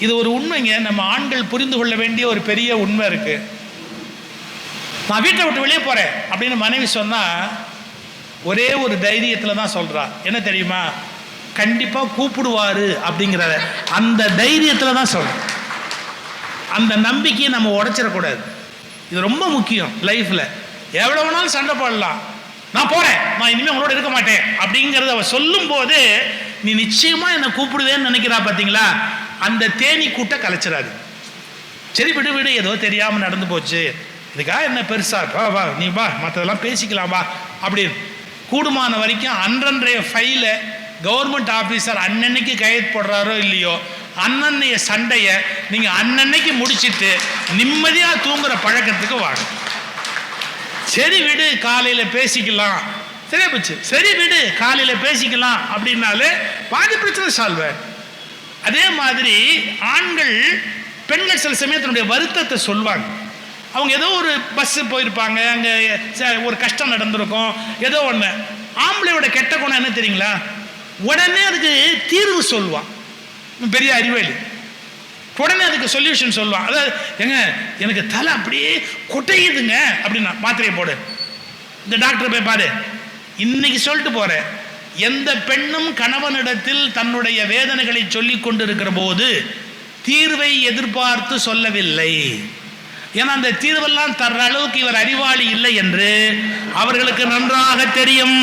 இது ஒரு உண்மைங்க. நம்ம ஆண்கள் புரிந்து கொள்ள வேண்டிய ஒரு பெரிய உண்மை இருக்கு. நான் வீட்டை விட்டு வெளியே போறேன் அப்படின்னு மனைவி சொன்னா ஒரே ஒரு தைரியத்தில் தான் சொல்றா. என்ன தெரியுமா? கண்டிப்பா கூப்பிடுவாரு அப்படிங்கிற அந்த தைரியத்தில் தான் சொல்றேன். அந்த நம்பிக்கையை நம்ம உடைச்சிடக்கூடாது. இது ரொம்ப முக்கியம் லைஃப்ல. எவ்வளவு வேணாலும் சண்டை போடலாம், நான் போறேன், நான் இனிமேல் உங்களோட இருக்க மாட்டேன் அப்படிங்கிறத அவ சொல்லும் போது நீ நிச்சயமா என்னை கூப்பிடுவேன்னு நினைக்கிறா பார்த்தீங்களா? அந்த தேனி கூட்ட கலைச்சிடாது. சரி விடு விடு, ஏதோ தெரியாம நடந்து போச்சு, இதுக்கா என்ன பெருசா, வா வா நீ வா, மற்றதெல்லாம் பேசிக்கலாம் வா அப்படின்னு. கூடுமான வரைக்கும் அன்றன்றைய ஃபைலை கவர்மெண்ட் ஆஃபீஸர் அன்னன்னைக்கு கையெழுத்து போடுறாரோ இல்லையோ, அன்னன்னைய சண்டையை நீங்க அன்னன்னைக்கு முடிச்சிட்டு நிம்மதியா தூங்குற பழக்கத்துக்கு வாங்க. சரி விடு காலையில பேசிக்கலாம், சரியா போச்சு, சரி விடு காலையில பேசிக்கலாம் அப்படின்னாலே பாதி பிரச்சனை சால்வ். அதே மாதிரி ஆண்கள் பெண்கள் சில சமயத்தினுடைய வருத்தத்தை சொல்வாங்க. அவங்க ஏதோ ஒரு பஸ் போயிருப்பாங்க, அங்கே ஒரு கஷ்டம் நடந்திருக்கும், ஏதோ ஒன்று. ஆம்பளையோட கெட்ட குணம் என்ன தெரியுங்களா? உடனே அதுக்கு தீர்வு சொல்லுவான். பெரிய அறிவாளி. உடனே அதுக்கு சொல்யூஷன் சொல்லுவான். அதாவது எங்க எனக்கு தலை அப்படியே கொட்டையுதுங்க அப்படின்னா மாத்திரையை போடு, இந்த டாக்டரை போய் பாரு. இன்னைக்கு சொல்லிட்டு போறேன், எந்த பெண்ணும் கணவனிடத்தில் தன்னுடைய வேதனைகளை சொல்லி கொண்டிருக்கிற போது தீர்வை எதிர்பார்த்து சொல்லவில்லை. ஏன்னா அந்த தீர்வெல்லாம் தர்ற அளவுக்கு இவர் அறிவாளி இல்லை என்று அவர்களுக்கு நன்றாக தெரியும்.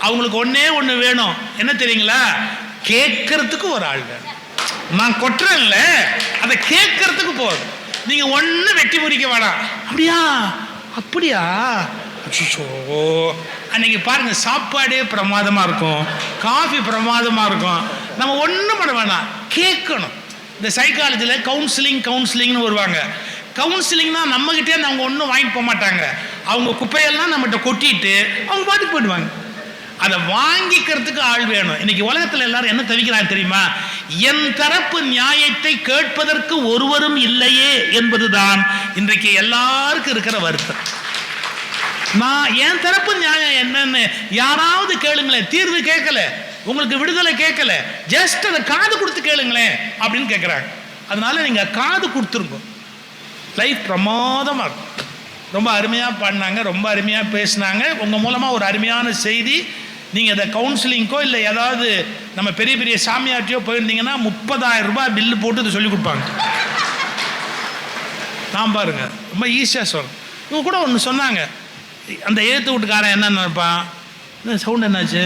அவங்களுக்கு ஒன்னே ஒன்று வேணும், என்ன தெரியுங்களா? கேட்கறதுக்கு ஒரு ஆள் வேணும். நான் கொட்டுறேன்ல, அதை கேட்கறதுக்கு போதும். நீங்க ஒன்னு வெட்டி முறிக்க வேணாம். அப்படியா அப்படியா, அன்னைக்கு பாருங்க சாப்பாடே பிரமாதமா இருக்கும், காஃபி பிரமாதமா இருக்கும், நம்ம ஒன்றும் பண்ண வேணாம், கேட்கணும். இந்த சைக்காலஜியில் கவுன்சிலிங்னு வருவாங்க. கவுன்சிலிங்னா நம்மகிட்டே அவங்க ஒன்றும் வாங்கிட்டு போக மாட்டாங்க. அவங்க குப்பையெல்லாம் நம்மகிட்ட கொட்டிட்டு அவங்க பாட்டுக்கு போயிடுவாங்க. அதை வாங்கிக்கிறதுக்கு ஆள் வேணும். இன்னைக்கு உலகத்தில் எல்லாரும் என்ன தவிக்கிறாங்க தெரியுமா? என் தரப்பு நியாயத்தை கேட்பதற்கு ஒருவரும் இல்லையே என்பதுதான் இன்றைக்கு எல்லாருக்கும் இருக்கிற வருத்தம். நான் என் தரப்பு நியாயம் என்னன்னு யாராவது கேளுங்களேன். தீர்வு கேட்கல, உங்களுக்கு விடுதலை கேட்கல, ஜஸ்ட் அதை காது கொடுத்து கேளுங்களேன் அப்படின்னு கேட்குறாங்க. அதனால நீங்க காது கொடுத்துருங்க, லைஃப் பிரமாதமாக இருக்கும். ரொம்ப அருமையாக பாடினாங்க, ரொம்ப அருமையாக பேசினாங்க. உங்கள் மூலமாக ஒரு அருமையான செய்தி. நீங்கள் இதை கவுன்சிலிங்கோ இல்லை ஏதாவது நம்ம பெரிய பெரிய சாமியார்ட்டியோ போயிருந்தீங்கன்னா 30,000 ரூபாய் பில்லு போட்டு இதை சொல்லிக் கொடுப்பாங்க. நான் பாருங்க ரொம்ப ஈஸியாக சொல்கிறேன். இவங்க கூட ஒன்று சொன்னாங்க, அந்த எழுத்து வீட்டுக்காரன் என்ன நினைப்பான், சவுண்ட் என்னாச்சு,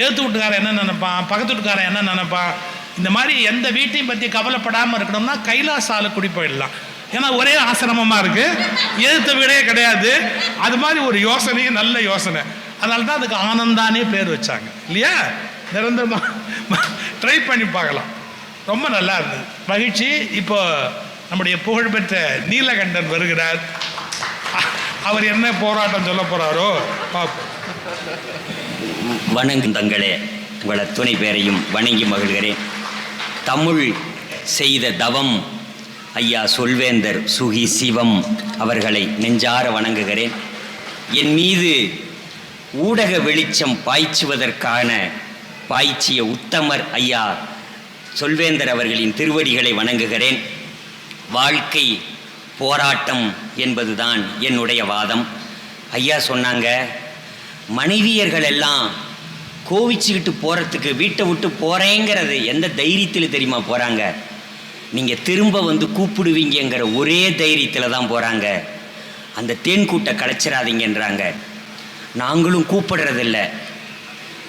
எழுத்து வீட்டுக்காரன் என்ன நினைப்பான், பக்கத்து வீட்டுக்காரன் என்ன நினைப்பான். இந்த மாதிரி எந்த வீட்டையும் பற்றி கவலைப்படாமல் இருக்கணும்னா கைலாசால குடி போயிடலாம். ஏன்னா ஒரே ஆசிரமமாக இருக்கு, எழுத்த வீடே கிடையாது. அது மாதிரி ஒரு யோசனையும் நல்ல யோசனை. அதனால தான் அதுக்கு ஆனந்தானே பேர் வச்சாங்க இல்லையா? நிரந்தரமாக ட்ரை பண்ணி பார்க்கலாம். ரொம்ப நல்லா இருந்தது, மகிழ்ச்சி. இப்போ நம்முடைய புகழ்பெற்ற நீலகண்டன் வருகிறார். அவர் என்ன போராட்டம் சொல்ல போறாரோ பார்ப்போம். வணங்கும் தங்களே, உங்களை துணை பேரையும் வணங்கி மகிழ்கிறேன். தமிழ் செய்த தவம் ஐயா சொல்வேந்தர் சுகி சிவம் அவர்களை நெஞ்சார வணங்குகிறேன். என் மீது ஊடக வெளிச்சம் பாய்ச்சுவதற்கான பாய்ச்சிய உத்தமர் ஐயா சொல்வேந்தர் அவர்களின் திருவடிகளை வணங்குகிறேன். வாழ்க்கை போராட்டம் என்பதுதான் என்னுடைய வாதம். ஐயா சொன்னாங்க, மனைவியர்கள் எல்லாம் கோவிச்சுக்கிட்டு போகிறதுக்கு வீட்டை விட்டு போகிறேங்கிறது எந்த தைரியத்தில் தெரியுமா போகிறாங்க? நீங்கள் திரும்ப வந்து கூப்பிடுவீங்கிற ஒரே தைரியத்தில் தான் போகிறாங்க. அந்த தேன் கூட்டை கலைச்சிடாதீங்கன்றாங்க. நாங்களும் கூப்பிடுறதில்ல,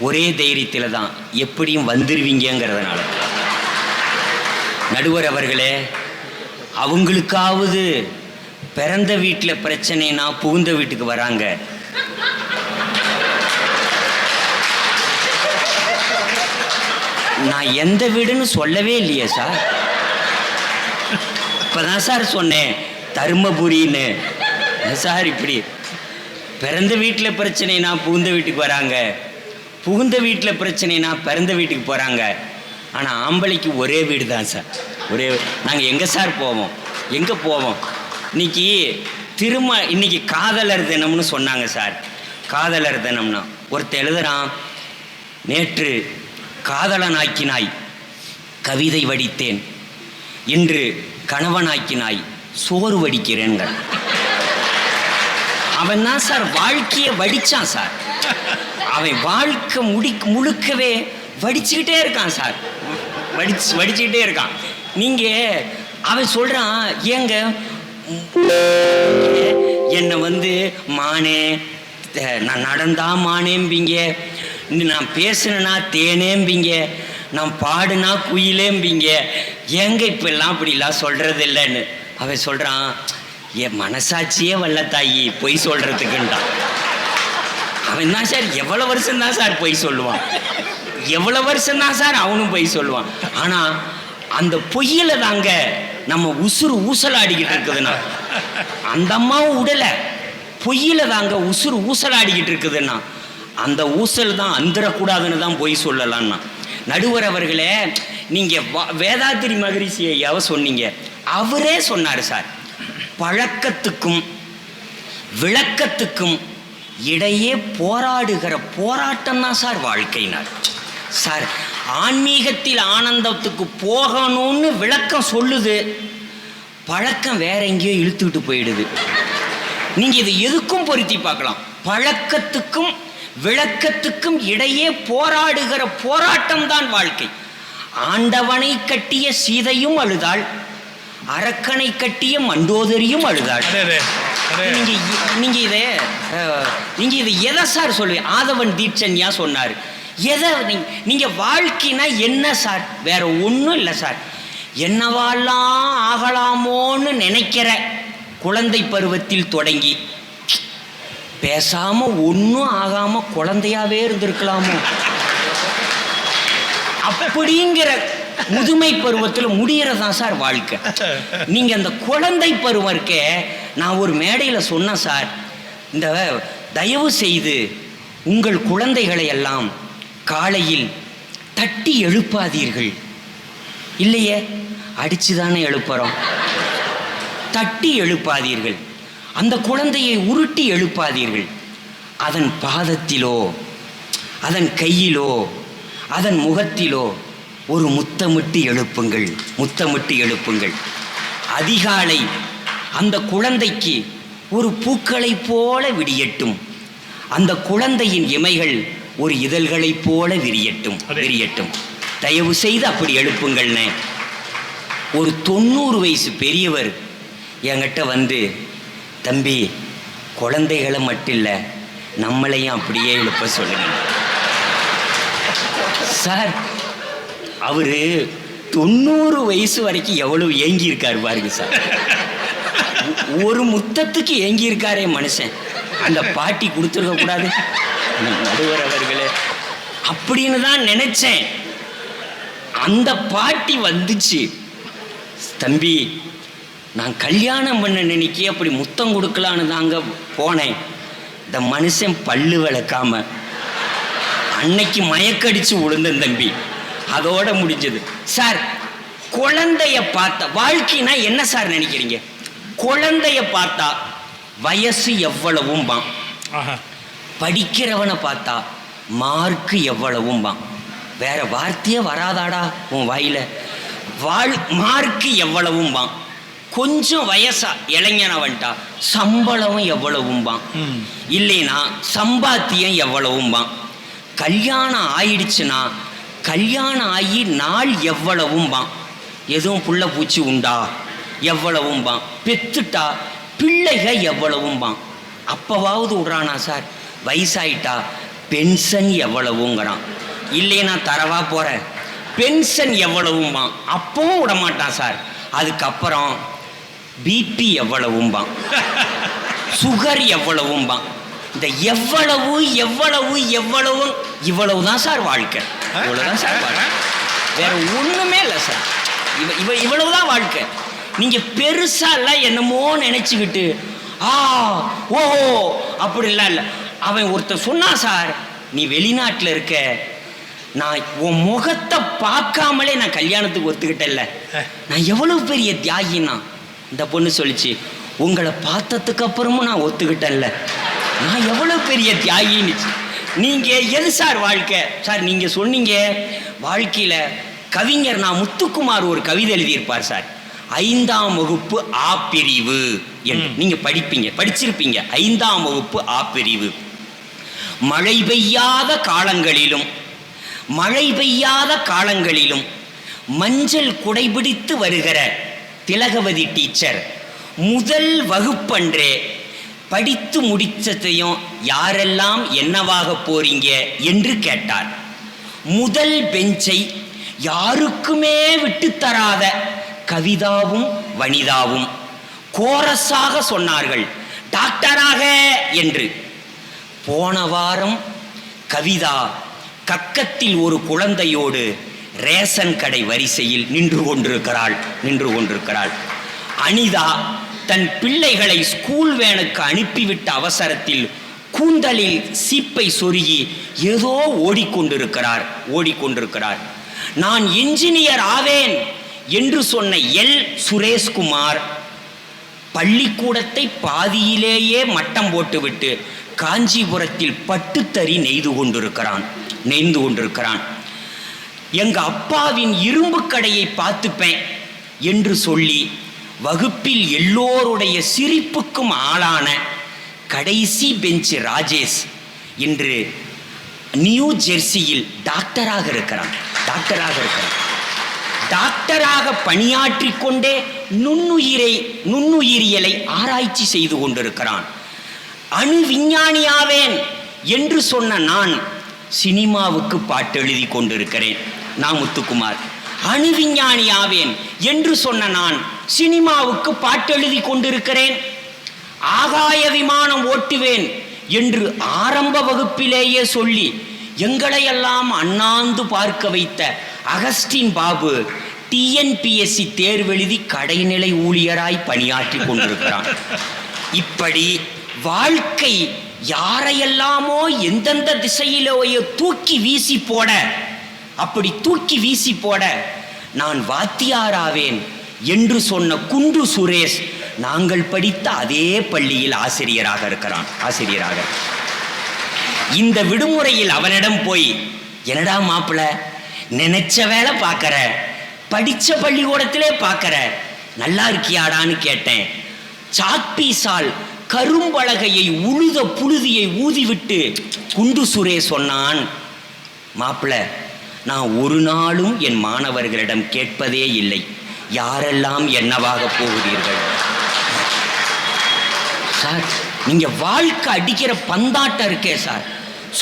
ஒரே தைரியத்தில் தான், எப்படியும் வந்துடுவீங்கிறதுனால. நடுவர் அவர்களே, அவங்களுக்காவது பிறந்த வீட்டில் பிரச்சனைனா புகுந்த வீட்டுக்கு வராங்க. நான் எந்த வீடுன்னு சொல்லவே இல்லையே சார், இப்போதான் சார் சொன்னேன் தருமபுரின்னு. சார் இப்படி பிறந்த வீட்டில் பிரச்சனைனா புகுந்த வீட்டுக்கு வராங்க, புகுந்த வீட்டில் பிரச்சனைனா பிறந்த வீட்டுக்கு போகிறாங்க. ஆனால் ஆம்பளைக்கு ஒரே வீடு தான் சார், ஒரே. நாங்கள் எங்கே சார் போவோம், எங்கே போவோம்? இன்னைக்கு காதலர் தினம்னு சொன்னாங்க சார். காதலர் தினம்னா ஒருத்தர் எழுதுறான், நேற்று காதலனாக்கினாய், கவிதை வடித்தேன், இன்று கணவனாக்கினாய், சோறு வடிக்கிறேன்கள். அவன் தான் சார் வாழ்க்கையை வடிச்சான் சார். அவன் வாழ்க்கை முழுக்கவே வடிச்சுக்கிட்டே இருக்கான் சார். வடிச்சுக்கிட்டே இருக்கான். நீங்க அவன் சொல்றான், ஏங்க என்னை மானே, நான் நடந்தா மானேம்பிங்க, நான் பேசுனா தேனேம்பிங்க, நான் பாடுனா குயிலேம்பிங்க, ஏங்க இப்பெல்லாம் அப்படிலாம் சொல்றது இல்லைன்னு. அவன் சொல்றான், என் மனசாட்சியே வல்ல தாயி பொய் சொல்றதுக்குண்டான். அவன் தான் சார் எவ்வளவு வருஷம் தான் சார் பொய் சொல்லுவான், எவ்வளவு வருஷம் தான் சார் அவனும் பொய் சொல்லுவான். ஆனா அந்த பொய்யில தாங்க நம்ம உசுறு ஊசலாடிக்கிட்டு இருக்குதுன்னா, அந்த அம்மாவும் உடல பொய்யில தாங்க உசுறு ஊசலாடிக்கிட்டு இருக்குதுன்னா, அந்த ஊசல் தான் அந்தரக்கூடாதுன்னு தான் பொய் சொல்லலான்னா. நடுவர் அவர்களே, நீங்க வேதாத்திரி மகரிஷி ஐயாவை சொன்னீங்க, அவரே சொன்னார் சார், பழக்கத்துக்கும் விளக்கத்துக்கும் இடையே போராடுகிற போராட்டம் தான் சார் வாழ்க்கைனார். சார் ஆன்மீகத்தில் ஆனந்தத்துக்கு போகணும்னு விளக்கம் சொல்லுது, பழக்கம் வேற எங்கேயோ இழுத்துக்கிட்டு போயிடுது. நீங்க இதை எதுக்கும் பொருத்தி பார்க்கலாம். பழக்கத்துக்கும் விளக்கத்துக்கும் இடையே போராடுகிற போராட்டம் தான் வாழ்க்கை. ஆண்டவனை கட்டிய சீதையும் அழுதாள், அரக்கனை கட்டிய மண்டோதரியும் அழுதாள். நீங்க இதை எதை சார் சொல்லுவீங்க? ஆதவன் தீட்சன்யா சொன்னார், எதை நீங்க வாழ்க்கைனா என்ன சார்? வேற ஒன்றும் இல்லை சார். என்னவாலாம் ஆகலாமோன்னு நினைக்கிற குழந்தை பருவத்தில் தொடங்கி பேசாம ஒன்றும் ஆகாம குழந்தையாவே இருந்திருக்கலாமோ அப்படிங்கிற முதுமை பருவத்தில் முடியறதான் சார் வாழ்க்கை. நீங்க அந்த குழந்தை பருவம் இருக்கே, நான் ஒரு மேடையில் சொன்னேன் சார், இந்த தயவு செய்து உங்கள் குழந்தைகளை எல்லாம் காலையில் தட்டி எழுப்பாதீர்கள். இல்லையே, அடிச்சுதானே எழுப்புறோம். தட்டி எழுப்பாதீர்கள். அந்த குழந்தையை உருட்டி எழுப்பாதீர்கள். அதன் பாதத்திலோ அதன் கையிலோ அதன் முகத்திலோ ஒரு முத்தமிட்டு எழுப்புங்கள், முத்தமிட்டு எழுப்புங்கள். அதிகாலை அந்த குழந்தைக்கு ஒரு பூக்களை போல விடியட்டும், அந்த குழந்தையின் இமைகள் ஒரு இதழ்களைப் போல விரியட்டும், விரியட்டும். தயவு செய்து அப்படி எழுப்புங்கள்னே. ஒரு 90 வயசு பெரியவர் என்கிட்ட தம்பி, குழந்தைகளை மட்டும் இல்லை நம்மளையும் அப்படியே எழுப்ப சொல்லுங்க சார். அவரு 90 வயசு வரைக்கும் எவ்வளவு ஏங்கி இருக்காரு பாருங்க சார். ஒரு முத்தத்துக்கு ஏங்கி இருக்காரே மனுஷன். அந்த பாட்டி கொடுத்துருக்க கூடாது நடுவர் அவர்களே அப்படின்னு தான் நினைச்சேன். அந்த பாட்டி வந்துச்சு, தம்பி நான் கல்யாணம் பண்ண நினைக்கி அப்படி முத்தம் கொடுக்கலான்னு தாங்க போனேன். இந்த மனுஷன் பல்லு விளக்காம அன்னைக்கு மயக்கடிச்சு விழுந்தேன் தம்பி, அதோட முடிஞ்சது சார். குழந்தைய பார்த்தா வாழ்க்கைனா என்ன சார் நினைக்கிறீங்க? குழந்தைய பார்த்தா வயசு எவ்வளவும் பான், படிக்கிறவனை பார்த்தா மார்க்கு எவ்வளவும் பான். வேற வார்த்தையே வராதாடா உன் வாயில, மார்க்கு எவ்வளவும் பான். கொஞ்சம் வயசா இளைஞனவன்ட்டா சம்பளம் எவ்வளவும் பான், இல்லைன்னா சம்பாத்தியம் எவ்வளவும் பான். கல்யாணம் ஆயிடுச்சுன்னா கல்யாணம் ஆகி நாள் எவ்வளவும் பான். எதுவும் புள்ள பூச்சி உண்டா எவ்வளவும் பான். பெத்துட்டா பிள்ளைக எவ்வளவும் பான். அப்பவாவது விடுறானா சார்? வயசாயிட்டா பென்ஷன் எவ்வளவுங்கிறான். இல்லைன்னா தரவா போகிறேன் பென்ஷன் எவ்வளவும்பா, அப்பவும் விட மாட்டான் சார். அதுக்கப்புறம் பிபி எவ்வளவும்பா, சுகர் எவ்வளவும்பா. இந்த எவ்வளவு எவ்வளவு எவ்வளவு இவ்வளவு தான் சார் வாழ்க்கை. இவ்வளவுதான் சார் வாழ்க்கை, வேற ஒண்ணுமே இல்லை சார். இவ்வளவுதான் வாழ்க்கை. நீங்க பெருசா எல்லாம் என்னமோ நினைச்சுக்கிட்டு ஓஹோ அப்படிலாம் இல்லை. அவன் ஒருத்தர் சொன்னான் சார், நீ வெளிநாட்டில் இருக்க, நான் உன் முகத்தை பார்க்காமலே நான் கல்யாணத்துக்கு ஒத்துக்கிட்டேன்ல, நான் எவ்வளவு பெரிய தியாகினா. இந்த பொண்ணு சொல்லிச்சு, உங்களை பார்த்ததுக்கு அப்புறமும் நான் ஒத்துக்கிட்டேன்ல, நான் எவ்வளவு பெரிய தியாகின்னுச்சு. நீங்க எது சார் வாழ்க்கை சார்? நீங்க சொன்னீங்க வாழ்க்கையில கவிஞர் நான் முத்துக்குமார் ஒரு கவிதை எழுதியிருப்பார் சார். 5ஆம் வகுப்பு ஆ பிரிவு என்று நீங்க படிச்சிருப்பீங்க. 5ஆம் வகுப்பு ஆ பிரிவு. மழை பெய்யாத காலங்களிலும் மஞ்சள் குடைபிடித்து வருகிற திலகவதி டீச்சர் முதல் வகுப்பன்றே படித்து முடிச்சதையும் யாரெல்லாம் என்னவாக போறீங்க என்று கேட்டார். முதல் பெஞ்சை யாருக்குமே விட்டு தராத கவிதாவும் வனிதாவும் கோரஸாக சொன்னார்கள் டாக்டராக என்று. போன வாரம் கவிதா கக்கத்தில் ஒரு குழந்தையோடு ரேஷன் கடை வரிசையில் நின்று கொண்டிருக்கிறாள். அனிதா தன் பிள்ளைகளை ஸ்கூல் வேனுக்கு அனுப்பிவிட்ட அவசரத்தில் கூந்தலில் சீப்பை சொருகி ஏதோ ஓடிக்கொண்டிருக்கிறார். நான் என்ஜினியர் ஆவேன் என்று சொன்ன எல் சுரேஷ்குமார் பள்ளிக்கூடத்தை பாதியிலேயே மட்டம் போட்டுவிட்டு காஞ்சிபுரத்தில் பட்டுத்தறி நெய்து கொண்டிருக்கிறான். எங்க அப்பாவின் இரும்பு கடையை பார்த்துப்பேன் என்று சொல்லி வகுப்பில் எல்லோருடைய சிரிப்புக்கும் ஆளான கடைசி பெஞ்சு ராஜேஷ் இன்று நியூ ஜெர்சியில் டாக்டராக இருக்கிறான். டாக்டராக பணியாற்றி கொண்டே நுண்ணுயிரியலை ஆராய்ச்சி செய்து கொண்டிருக்கிறான். அணு விஞ்ஞானியாவேன் என்று சொன்ன நான் சினிமாவுக்கு பாட்டு எழுதி கொண்டிருக்கிறேன். நான் முத்துக்குமார். அணு விஞ்ஞானியாவேன் என்று சொன்ன நான் சினிமாவுக்கு பாட்டு எழுதி கொண்டிருக்கிறேன். ஆகாய விமானம் ஓட்டுவேன் என்று ஆரம்ப வகுப்பிலேயே சொல்லி எங்களையெல்லாம் அண்ணாந்து பார்க்க வைத்த அகஸ்டின் பாபு டிஎன்பிஎஸ்சி தேர்வெழுதி கடைநிலை ஊழியராய் பணியாற்றி கொண்டிருக்கிறான். இப்படி வாழ்க்கை யாரையெல்லாமோ எந்தெந்த திசையிலேயோ தூக்கி வீசி போட நான் வாத்தியாராவேன் என்று சொன்ன குண்டு சுரேஷ் நாங்கள் படித்த அதே பள்ளியில் ஆசிரியராக இருக்கிறான். இந்த விடுமுறையில் அவனிடம் போய் என்னடா மாப்பிள்ள நினைச்ச வேலை பார்க்கற, படிச்ச பள்ளிக்கூடத்திலே பார்க்கற, நல்லா இருக்கியாடான்னு கேட்டேன். சாக்பீஸால் கரும்பலகையை உழுத புழுதியை ஊதிவிட்டு குண்டு சுரேஷ் சொன்னான், மாப்பிள்ள நான் ஒரு நாளும் என் மாணவர்களிடம் கேட்பதே இல்லை யாரெல்லாம் என்னவாக போகிறீர்கள். சார் நீங்க வாழ்க்கை அடிக்கிற பந்தாட்டம் இருக்கே சார்,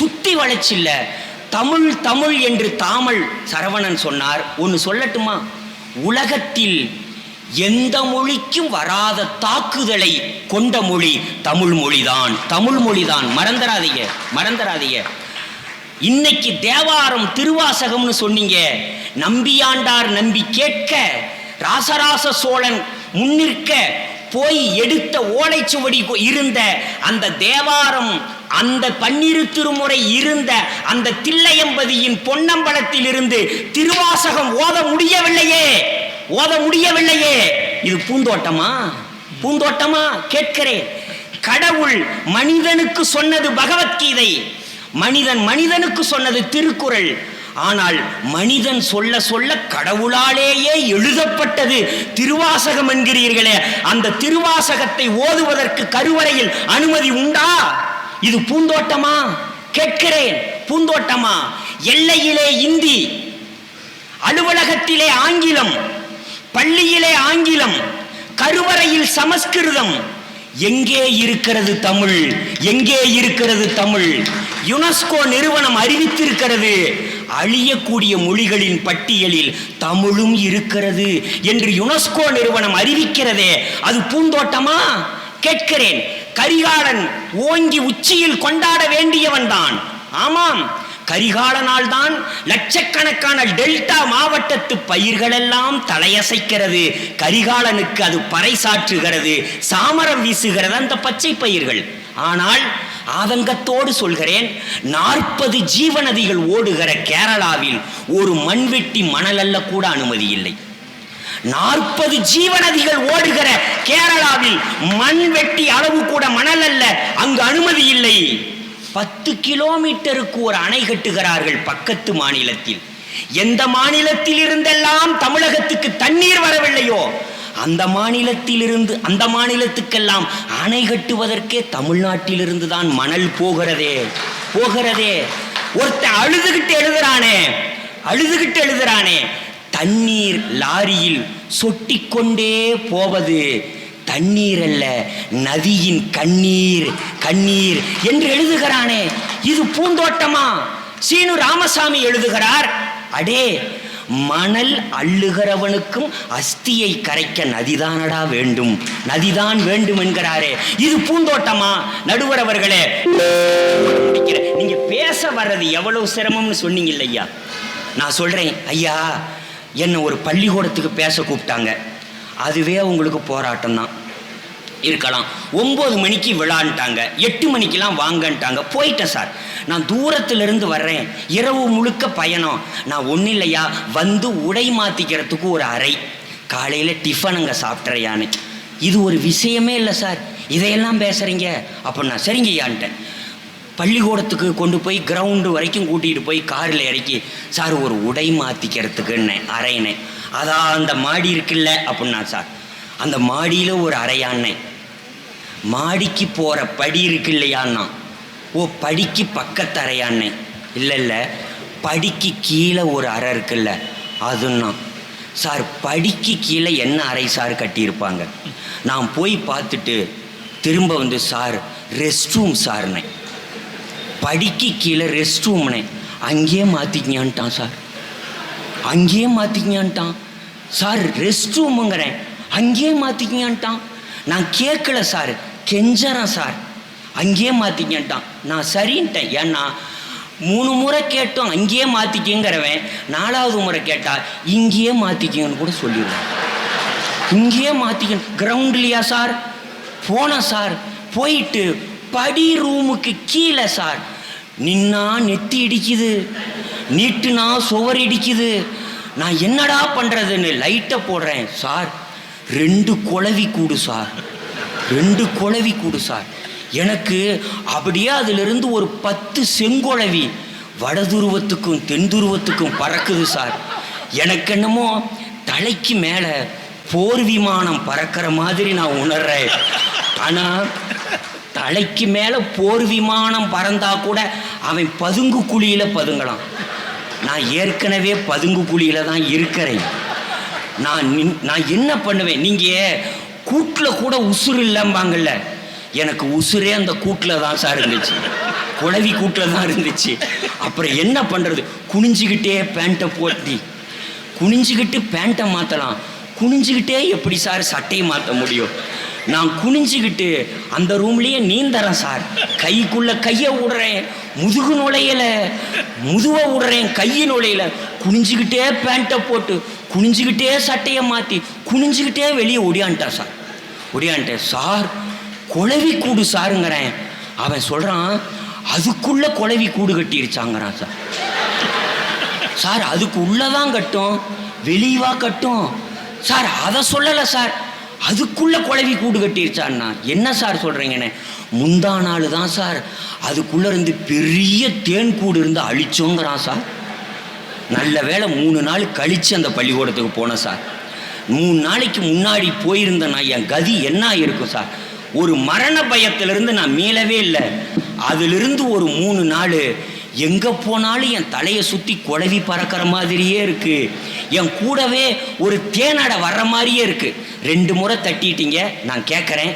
சுத்தி வளைச்சில்ல. தமிழ் என்று தாமல் சரவணன் சொன்னார். ஒன்று சொல்லட்டுமா? உலகத்தில் எந்த மொழிக்கும் வராத தாக்குதலை கொண்ட மொழி தமிழ் மொழிதான். மறந்துடாதீங்க. இன்னைக்கு தேவாரம் திருவாசகம்னு சொன்னீங்க. நம்பியாண்டார் நம்பி கேட்க ராசராச சோழன் முன்னிற்க போய் எடுத்த ஓலைச்சுவடி இருந்த அந்த தேவாரம், அந்த 12 திருமுறை இருந்த அந்த தில்லையம்பதியின் பொன்னம்பலத்தில் இருந்து திருவாசகம் ஓத முடியவில்லையே. இது பூந்தோட்டமா கேட்கிறேன். கடவுள் மனிதனுக்கு சொன்னது பகவத்கீதை, மனிதனுக்கு சொன்னது திருக்குறள். ஆனால் மனிதன் சொல்ல கடவுளாலேயே எழுதப்பட்டது திருவாசகம் என்கிறீர்களே, அந்த திருவாசகத்தை ஓதுவதற்கு கருவறையில் அனுமதி உண்டா? இது பூந்தோட்டமா கேட்கிறேன். பூந்தோட்டமா? எல்லையிலே இந்தி, அலுவலகத்திலே ஆங்கிலம், பள்ளியிலே ஆங்கிலம், கருவறையில் சமஸ்கிருதம். எங்கே இருக்கிறது தமிழ்? யுனெஸ்கோ நிறுவனம் அறிவித்திருக்கிறது, அழியக்கூடிய மொழிகளின் பட்டியலில் தமிழும் இருக்கிறது என்று யுனெஸ்கோ நிறுவனம் அறிவிக்கிறதே, அது பூந்தோட்டமா கேட்கிறேன். கரிகாலன் ஓங்கி உச்சியில் கொண்டாட வேண்டியவன் தான். ஆமாம், கரிகாலனால் தான் லட்சக்கணக்கான டெல்டா மாவட்டத்து பயிர்களெல்லாம் தலையசைக்கிறது. கரிகாலனுக்கு அது பறைசாற்றுகிறது, சாமரம் வீசுகிறது அந்த பச்சை பயிர்கள். ஆனால் ஆதங்கத்தோடு சொல்கிறேன், 40 ஜீவநதிகள் ஓடுகிற கேரளாவில் ஒரு மண்வெட்டி மணல் அல்ல கூட அனுமதி இல்லை. 40 ஜீவநதிகள் ஓடுகிற கேரளாவில் மண்வெட்டி அளவு கூட மணல் அல்ல அங்கு அனுமதி இல்லை. 10 கிலோமீட்டருக்கு ஒரு அணை கட்டுகிறார்கள் பக்கத்து மாநிலத்தில். எந்த மாநிலத்தில் இருந்தெல்லாம் தமிழகத்துக்கு தண்ணீர் வரவில்லையோ அந்த மாநிலத்துக்கெல்லாம் அணை கட்டுவதற்கே தமிழ்நாட்டிலிருந்து தான் மணல் போகிறதே. ஒருத்தன் அழுதுகிட்டு எழுதுறானே தண்ணீர் லாரியில் சொட்டிக்கொண்டே போவது தண்ணீர் அல்ல, நதியின் கண்ணீர் என்று எழுதுகிறானே. இது பூந்தோட்டமா? சீனு ராமசாமி எழுதுகிறார், அடே மணல் அள்ளுகிறவனுக்கும் அஸ்தியை கரைக்க நதிதானடா வேண்டும், நதிதான் வேண்டும் என்கிறாரே. இது பூந்தோட்டமா? நடுவர் அவர்களே, நீங்க பேச வர்றது எவ்வளவு சிரமம்னு சொன்னீங்க இல்லையா? நான் சொல்றேன் ஐயா, என்னை ஒரு பள்ளிக்கூடத்துக்கு பேச கூப்பிட்டாங்க. அதுவே உங்களுக்கு போராட்டம் தான் இருக்கலாம். 9 மணிக்கு விழான்ட்டாங்க, 8 மணிக்கெல்லாம் வாங்கன்ட்டாங்க. போயிட்டேன் சார். நான் தூரத்திலிருந்து வர்றேன், இரவு முழுக்க பயணம். நான் ஒன்றும் இல்லையா, வந்து உடை மாற்றிக்கிறதுக்கு ஒரு அறை, காலையில் டிஃபன் அங்கே சாப்பிட்றையான்னு. இது ஒரு விஷயமே இல்லை சார், இதையெல்லாம் பேசுகிறீங்க அப்படின்னா சரிங்கய்யான்ட்டேன். பள்ளிக்கூடத்துக்கு கொண்டு போய் கிரவுண்டு வரைக்கும் கூட்டிகிட்டு போய் காரில் இறக்கி, சார் ஒரு உடை மாற்றிக்கிறதுக்குன்னே அறைனே. அதான் அந்த மாடி இருக்குல்ல அப்படின்னா, சார் அந்த மாடியில் ஒரு அறையான்னே. மாடிக்கு போகிற படி இருக்கு இல்லையான்னா, ஓ படிக்கு பக்கத்து அறையான்னே. இல்லை படிக்கு கீழே ஒரு அறை இருக்குல்ல அதுன்னா. சார் படிக்கு கீழே என்ன அறை சார் கட்டியிருப்பாங்க? நான் போய் பார்த்துட்டு திரும்ப வந்து, சார் ரெஸ்ட் ரூம் சார்னே. படிக்கு கீழே ரெஸ்ட் ரூம்னே. அங்கேயே மாற்றிக்கியான்ட்டான் சார், அங்கேயே மாற்றிக்கியான்ட்டான் சார். ரெஸ்ட் ரூமுங்கிறேன், அங்கேயே மாற்றிக்கியான்ட்டான். நான் கேட்கல சார், கெஞ்சறேன் சார், அங்கேயே மாற்றிக்கிட்டான். நான் சரின்ட்டேன். ஏன்னா 3 முறை கேட்டோம் அங்கேயே மாற்றிக்கிங்கிறவன் 4வது முறை கேட்டால் இங்கேயே மாற்றிக்கிங்கன்னு கூட சொல்லிடுவேன். இங்கேயே மாற்றிக்க கிரவுண்ட்லையா சார்? போனேன் சார். போயிட்டு படி ரூமுக்கு கீழே சார் நின்னா நெத்தி இடிக்குது, நீட்டுனா சுவர் இடிக்குது. நான் என்னடா பண்ணுறதுன்னு லைட்டை போடுறேன் சார். 2 குளவி கூடு சார், 2 குளவி கூடு சார். எனக்கு அப்படியே அதிலிருந்து ஒரு 10 செங்குளவி வடதுருவத்துக்கும் தென் துருவத்துக்கும் பறக்குது சார். எனக்கு என்னமோ தலைக்கு மேலே போர் விமானம் பறக்கிற மாதிரி நான் உணர்றேன். ஆனால் தலைக்கு மேலே போர் விமானம் பறந்தா கூட அவன் பதுங்கு குழியில் பதுங்கலாம். நான் ஏற்கனவே பதுங்கு குழியில் தான் இருக்கிறேன். நான் என்ன பண்ணுவேன்? நீங்கள் கூட்டில் கூட உசுறு இல்லைம்பாங்கல்ல, எனக்கு உசுரே அந்த கூட்டில் தான் சார் இருந்துச்சு, குளவி கூட்டில் தான் இருந்துச்சு. அப்புறம் என்ன பண்ணுறது? குனிஞ்சிக்கிட்டே பேண்ட்டை போட்டி, குனிஞ்சிக்கிட்டு பேண்ட்டை மாற்றலாம், குனிஞ்சிக்கிட்டே எப்படி சார் சட்டையை மாற்ற முடியும்? நான் குனிஞ்சிக்கிட்டு அந்த ரூம்லேயே நீந்தறேன் சார். கைக்குள்ளே கையை விடுறேன், முதுகு நுழையில, முதுவை விடுறேன், கையை நுழையில. குனிஞ்சிக்கிட்டே பேண்ட்டை போட்டு, குனிஞ்சிக்கிட்டே சட்டையை மாற்றி, குனிஞ்சிக்கிட்டே வெளியே ஒடியான்ட்டான் சார். ஒடியான்ட்டேன் சார். குளவி கூடு சாருங்கிறேன். அவன் சொல்கிறான், அதுக்குள்ளே குளவி கூடு கட்டிருச்சாங்கிறான் சார். சார் அதுக்கு உள்ளதான் கட்டும், வெளியவா கட்டும் சார்? அதை சொல்லலை சார், அதுக்குள்ளே குளவி கூடு கட்டிருச்சான்னா. என்ன சார் சொல்கிறீங்கண்ணே? முந்தா நாள் தான் சார் அதுக்குள்ளே இருந்து பெரிய தேன் கூடு இருந்து அழிச்சோங்கிறான் சார். நல்ல வேளை 3 நாள் கழித்து அந்த பள்ளிக்கூடத்துக்கு போனேன் சார். 3 நாளைக்கு முன்னாடி போயிருந்தேன்னா என் கதி என்ன இருக்கும் சார்? ஒரு மரண பயத்திலிருந்து நான் மீளவே இல்லை. அதிலிருந்து ஒரு 3 நாள் எங்கே போனாலும் என் தலையை சுற்றி குளவி பறக்கிற மாதிரியே இருக்குது. என் கூடவே ஒரு தேனடை வர்ற மாதிரியே இருக்குது. 2 முறை தட்டிட்டீங்க. நான் கேட்குறேன்,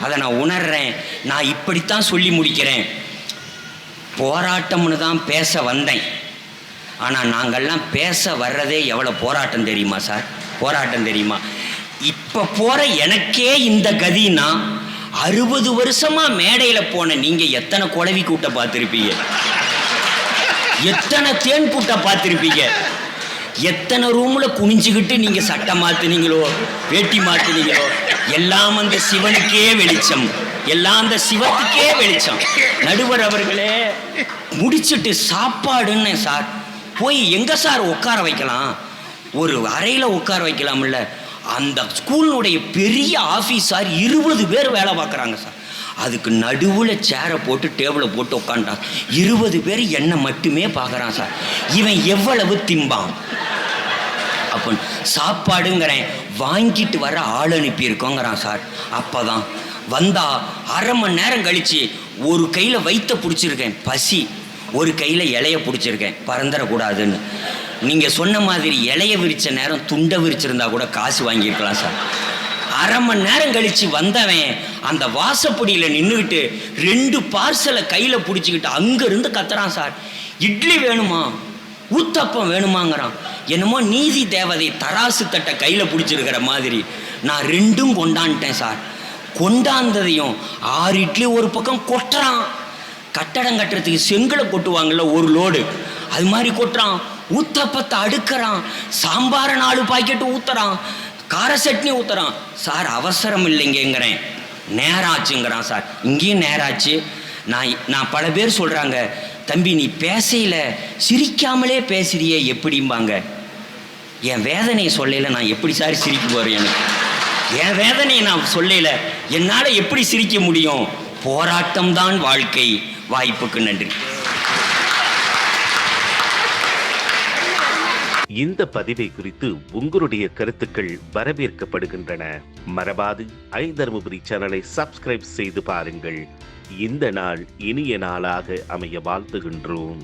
அதை நான் உணர்றேன். நான் இப்படித்தான் சொல்லி முடிக்கிறேன். போராட்டம்னு தான் பேச வந்தேன். ஆனால் நாங்கள்லாம் பேச வர்றதே எவ்வளோ போராட்டம் தெரியுமா சார்? போராட்டம் தெரியுமா? இப்போ போகிற எனக்கே இந்த கதினா 60 வருஷமாக மேடையில் போன நீங்கள் எத்தனை குளவி கூட்ட பார்த்துருப்பீங்க, எத்தனை தேன் கூட்ட பார்த்துருப்பீங்க, எத்தனை ரூமில் குனிஞ்சுக்கிட்டு நீங்கள் சட்டை மாற்றினீங்களோ வேட்டி மாற்றினீங்களோ. எல்லாம் அந்த சிவனுக்கே வெளிச்சம், எல்லாம் அந்த சிவத்துக்கே வெளிச்சம். நடுவர் அவர்களே, முடிச்சுட்டு சாப்பாடுன்னு சார் போய் எங்கே சார் உட்கார வைக்கலாம்? ஒரு அறையில் உட்கார வைக்கலாம்ல. அந்த ஸ்கூலினுடைய பெரிய ஆஃபீஸார் 20 பேர் வேலை பார்க்குறாங்க சார். அதுக்கு நடுவில் சேரை போட்டு டேபிளை போட்டு உட்காந்துட்டான். 20 பேர் என்னை மட்டுமே பார்க்குறான் சார். இவன் எவ்வளவு திம்பான். அப்போ சாப்பாடுங்கிறேன், வாங்கிட்டு வர ஆள் அனுப்பியிருக்கோங்கிறான் சார். அப்போ தான் வந்தா 1/2 மணி நேரம் கழித்து ஒரு கையில் வயிற்ற பிடிச்சிருக்கேன் பசி, ஒரு கையில் இலைய பிடிச்சிருக்கேன் பறந்துடக்கூடாதுன்னு. நீங்கள் சொன்ன மாதிரி இலைய விரித்த நேரம் துண்டை விரிச்சிருந்தா கூட காசு வாங்கியிருக்கலாம் சார். 1/2 மணி நேரம் கழித்து வந்தவன் அந்த வாசப்படியில் நின்றுக்கிட்டு 2 பார்சலை கையில் பிடிச்சிக்கிட்டு அங்கேருந்து கத்துறான் சார். இட்லி வேணுமா, ஊத்தப்பம் வேணுமாங்கிறான். என்னமோ நீதி தேவதை தராசு தட்டை கையில் பிடிச்சிருக்கிற மாதிரி நான் 2ம் கொண்டான்ட்டேன் சார். கொண்டாந்ததையும் 6 இட்லி ஒரு பக்கம் கொட்டுறான். கட்டடம் கட்டுறதுக்கு செங்கலை கொட்டுவாங்கள்ல ஒரு லோடு, அது மாதிரி கொட்டுறான். ஊத்தப்பத்தை அடுக்கிறான். சாம்பாரை 4 பாக்கெட்டு ஊத்துறான். கார சட்னி ஊத்துறான். சார் அவசரம் இல்லைங்கிறேன், நேராச்சுங்கிறான் சார். இங்கேயும் நேராச்சு. நான் பல பேர் சொல்கிறாங்க, தம்பி நீ பேசையில் சிரிக்காமலே பேசுறியே எப்படிம்பாங்க. என் வேதனையை சொல்லல நான் எப்படி சார் சிரிக்க போகிறேன்? எனக்கு என் வேதனையை நான் சொல்லல, என்னால் எப்படி சிரிக்க முடியும்? போராட்டம்தான் வாழ்க்கை. வாய்ப்புக்கு நன்றி. இந்த பதிவை குறித்து உங்களுடைய கருத்துக்கள் வரவேற்கப்படுகின்றன. மறவாது ஐதர்மபுரி சேனலை சப்ஸ்கிரைப் செய்து பாருங்கள். இந்த நாள் இனிய நாளாக அமைய வாழ்த்துகின்றோம்.